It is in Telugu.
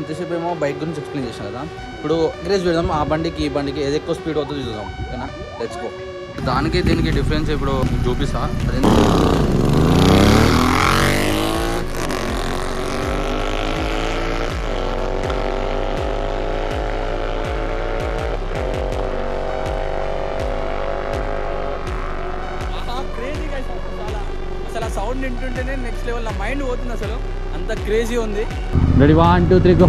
ఇంతసేపు ఏమో బైక్ గురించి ఎక్స్ప్లెయిన్ చేసాను కదా, ఇప్పుడు రేస్ పెడదాం. ఆ బండికి ఈ బండికి ఏది ఎక్కువ స్పీడ్ అవుతుందో చూద్దాం, ఓకేనా? Let's go. దానికి దీనికి డిఫరెన్స్ ఇప్పుడు చూపిస్తా. అదే అసలు ఆ సౌండ్ వింటుంటేనే నెక్స్ట్ లెవెల్, నా మైండ్ పోతుంది అసలు, అంత క్రేజీ ఉంది. Ready 1 2 3 go.